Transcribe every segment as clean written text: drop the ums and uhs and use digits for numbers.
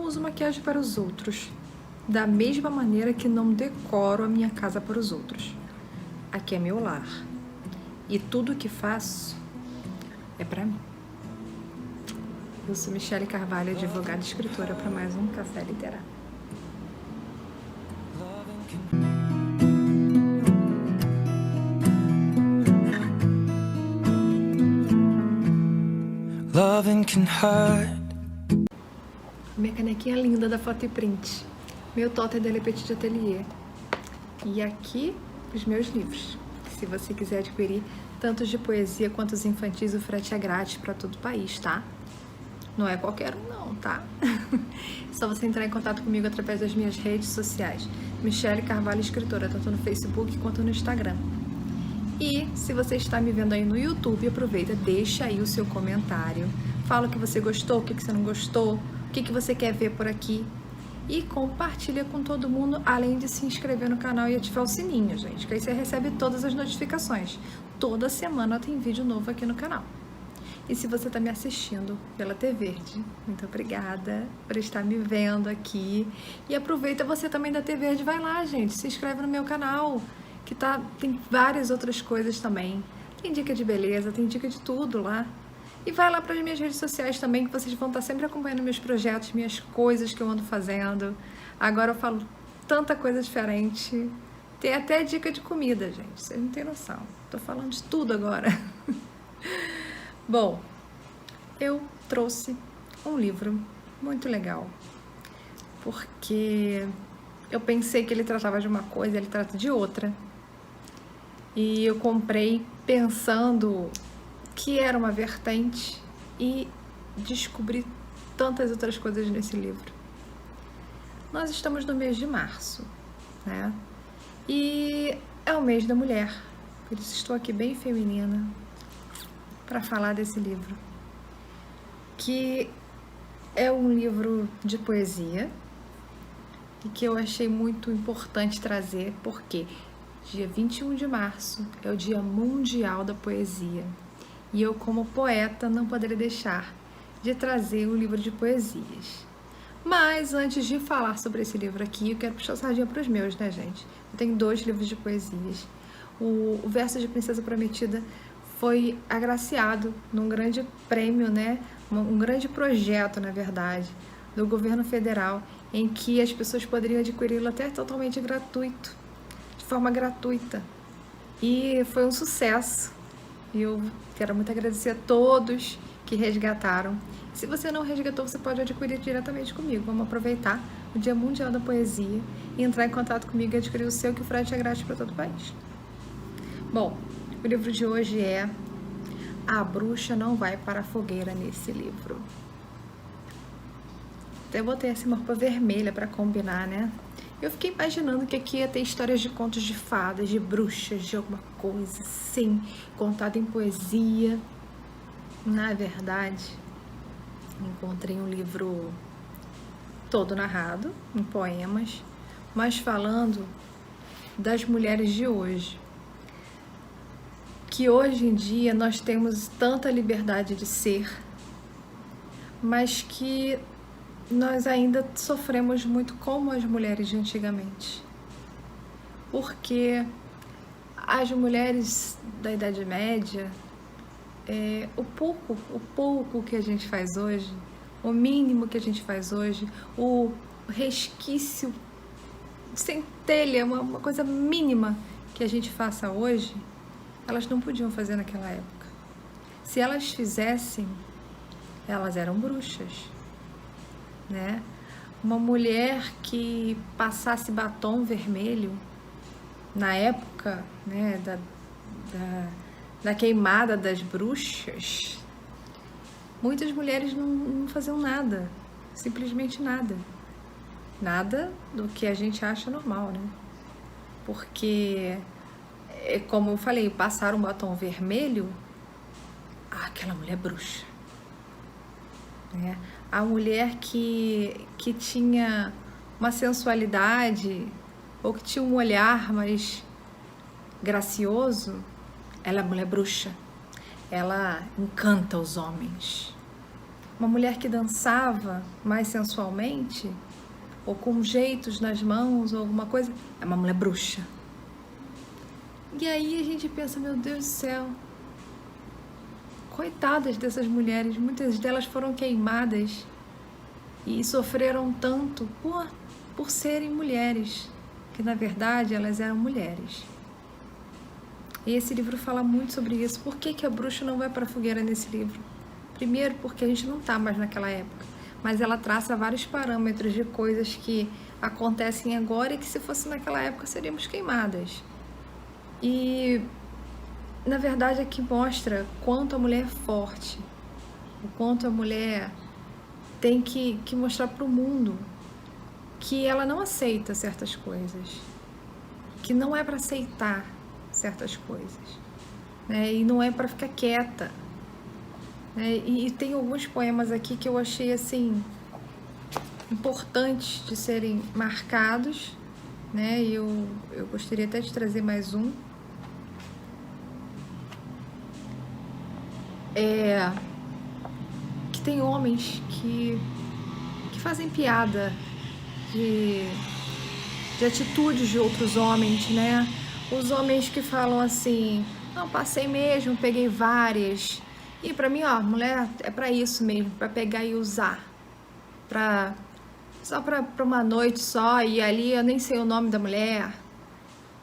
uso maquiagem para os outros, da mesma maneira que não decoro a minha casa para os outros. Aqui é meu lar. E tudo que faço é para mim. Eu sou Michele Carvalho, advogada e escritora, para mais um Café Literário. Loving can hurt. Minha canequinha linda da Foto e Print. Meu totem da Le Petit Atelier. E aqui os meus livros. Se você quiser adquirir tantos de poesia quanto os infantis, o frete é grátis para todo o país, tá? Não é qualquer um não, tá? É só você entrar em contato comigo através das minhas redes sociais. Michele Carvalho Escritora, tanto no Facebook quanto no Instagram. E se você está me vendo aí no YouTube, aproveita, deixa aí o seu comentário. Fala o que você gostou, o que você não gostou, o que você quer ver por aqui. E compartilha com todo mundo, além de se inscrever no canal e ativar o sininho, gente, que aí você recebe todas as notificações. Toda semana tem vídeo novo aqui no canal. E se você está me assistindo pela TV Verde, muito obrigada por estar me vendo aqui. E aproveita você também da TV Verde, vai lá, gente, se inscreve no meu canal, que tem várias outras coisas também. Tem dica de beleza, tem dica de tudo lá. E vai lá para as minhas redes sociais também, que vocês vão estar sempre acompanhando meus projetos, minhas coisas que eu ando fazendo. Agora eu falo tanta coisa diferente. Tem até dica de comida, gente, vocês não têm noção. Tô falando de tudo agora. Bom, eu trouxe um livro muito legal, porque eu pensei que ele tratava de uma coisa, ele trata de outra. E eu comprei pensando que era uma vertente e descobri tantas outras coisas nesse livro. Nós estamos no mês de março, né? E é o mês da mulher, por isso estou aqui bem feminina para falar desse livro, que é um livro de poesia e que eu achei muito importante trazer, porque dia 21 de março é o Dia Mundial da Poesia. E eu, como poeta, não poderia deixar de trazer um livro de poesias. Mas, antes de falar sobre esse livro aqui, eu quero puxar a sardinha para os meus, né, gente? Eu tenho 2 livros de poesias. O Versos de Princesa Prometida foi agraciado num grande prêmio, né? Um grande projeto, na verdade, do governo federal, em que as pessoas poderiam adquiri-lo até totalmente gratuito, de forma gratuita. E foi um sucesso. E eu quero muito agradecer a todos que resgataram. Se você não resgatou, você pode adquirir diretamente comigo. Vamos aproveitar o Dia Mundial da Poesia e entrar em contato comigo e adquirir o seu, que o frete é grátis para todo o país. Bom, o livro de hoje é A Bruxa Não Vai para a Fogueira nesse livro. Até botei assim uma roupa vermelha para combinar, né? Eu fiquei imaginando que aqui ia ter histórias de contos de fadas, de bruxas, de alguma coisa assim, contada em poesia. Na verdade, encontrei um livro todo narrado, em poemas, mas falando das mulheres de hoje. Que hoje em dia nós temos tanta liberdade de ser, mas que nós ainda sofremos muito como as mulheres de antigamente. Porque as mulheres da Idade Média, o pouco que a gente faz hoje, o mínimo que a gente faz hoje, o resquício, centelha, uma coisa mínima que a gente faça hoje, elas não podiam fazer naquela época. Se elas fizessem, elas eram bruxas, né? Uma mulher que passasse batom vermelho na época, né, da queimada das bruxas, muitas mulheres não faziam nada, simplesmente nada. Nada do que a gente acha normal, né? Porque, como eu falei, passar um batom vermelho, aquela mulher é bruxa, né? A mulher que tinha uma sensualidade ou que tinha um olhar mais gracioso, ela é mulher bruxa. Ela encanta os homens. uma mulher que dançava mais sensualmente, ou com jeitos nas mãos, ou alguma coisa, é uma mulher bruxa. E aí a gente pensa, meu Deus do céu, coitadas dessas mulheres, muitas delas foram queimadas e sofreram tanto por serem mulheres, que na verdade elas eram mulheres. E esse livro fala muito sobre isso. Por que a bruxa não vai para a fogueira nesse livro? Primeiro, porque a gente não está mais naquela época, mas ela traça vários parâmetros de coisas que acontecem agora e que se fosse naquela época seríamos queimadas. E na verdade aqui mostra quanto a mulher é forte, o quanto a mulher tem que mostrar para o mundo que ela não aceita certas coisas, que não é para aceitar certas coisas, né? E não é para ficar quieta, né? E tem alguns poemas aqui que eu achei assim importantes de serem marcados, né? E eu gostaria até de trazer mais um. Que tem homens que fazem piada de atitudes de outros homens, né? Os homens que falam assim, não, passei mesmo, peguei várias. E pra mim, ó, mulher é pra isso mesmo, pra pegar e usar. Só pra uma noite só, e ali eu nem sei o nome da mulher.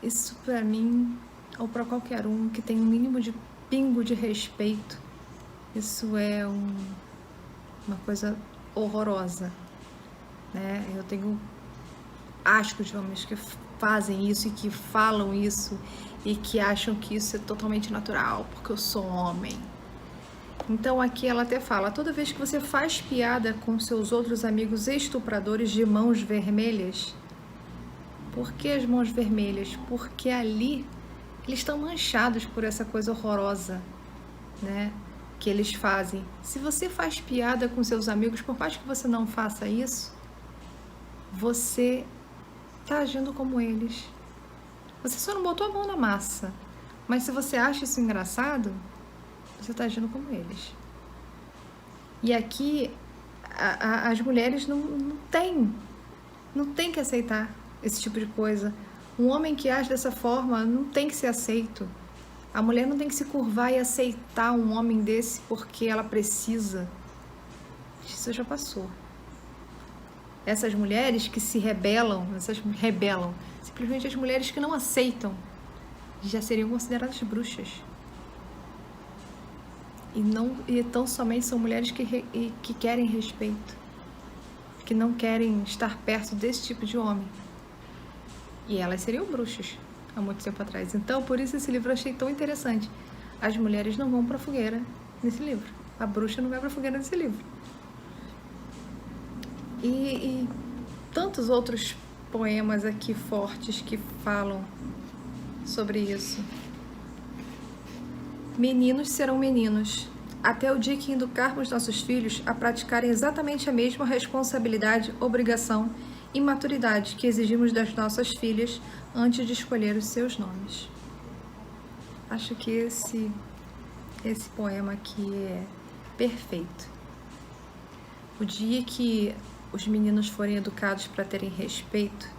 Isso pra mim, ou pra qualquer um que tem um mínimo de pingo de respeito, isso é uma coisa horrorosa, né? Eu tenho asco de homens que fazem isso e que falam isso e que acham que isso é totalmente natural, porque eu sou homem. Então aqui ela até fala, toda vez que você faz piada com seus outros amigos estupradores de mãos vermelhas, por que as mãos vermelhas? Porque ali eles estão manchados por essa coisa horrorosa, né, que eles fazem. Se você faz piada com seus amigos, por mais que você não faça isso, você está agindo como eles. Você só não botou a mão na massa, mas se você acha isso engraçado, você está agindo como eles. E aqui as mulheres não têm que aceitar esse tipo de coisa. Um homem que age dessa forma não tem que ser aceito. A mulher não tem que se curvar e aceitar um homem desse porque ela precisa. Isso já passou. Essas mulheres que se rebelam, simplesmente as mulheres que não aceitam, já seriam consideradas bruxas. E tão somente são mulheres que querem respeito, que não querem estar perto desse tipo de homem. E elas seriam bruxas há muito tempo atrás. Então, por isso esse livro eu achei tão interessante. As mulheres não vão para a fogueira nesse livro. A bruxa não vai para a fogueira nesse livro. E tantos outros poemas aqui fortes que falam sobre isso. Meninos serão meninos, até o dia que educarmos nossos filhos a praticarem exatamente a mesma responsabilidade, obrigação e maturidade que exigimos das nossas filhas antes de escolher os seus nomes. Acho que esse poema aqui é perfeito. O dia que os meninos forem educados para terem respeito,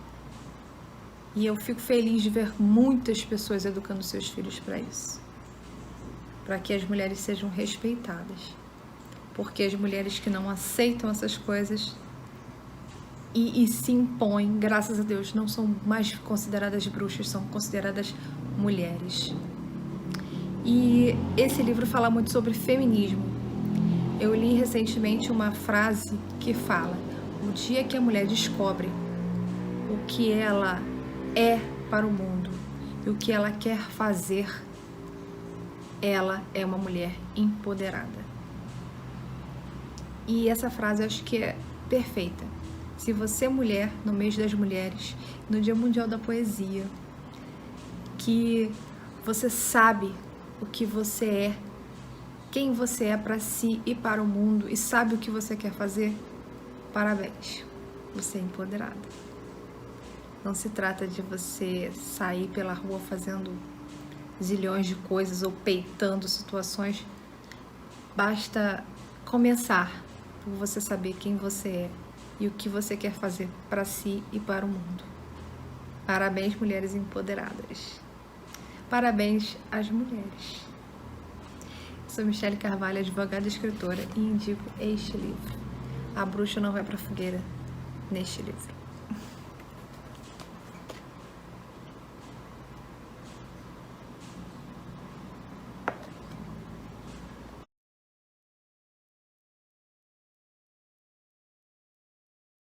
e eu fico feliz de ver muitas pessoas educando seus filhos para isso, para que as mulheres sejam respeitadas, porque as mulheres que não aceitam essas coisas e se impõem, graças a Deus, não são mais consideradas bruxas, são consideradas mulheres. E esse livro fala muito sobre feminismo. Eu li recentemente uma frase que fala: o dia que a mulher descobre o que ela é para o mundo e o que ela quer fazer, ela é uma mulher empoderada. E essa frase eu acho que é perfeita. Se você é mulher, no mês das mulheres, no Dia Mundial da Poesia, que você sabe o que você é, quem você é para si e para o mundo, e sabe o que você quer fazer, parabéns, você é empoderada. Não se trata de você sair pela rua fazendo zilhões de coisas ou peitando situações. Basta começar por você saber quem você é e o que você quer fazer para si e para o mundo. Parabéns, mulheres empoderadas. Parabéns às mulheres. Sou Michele Carvalho, advogada e escritora, e indico este livro. A Bruxa Não Vai Pra Fogueira, neste livro.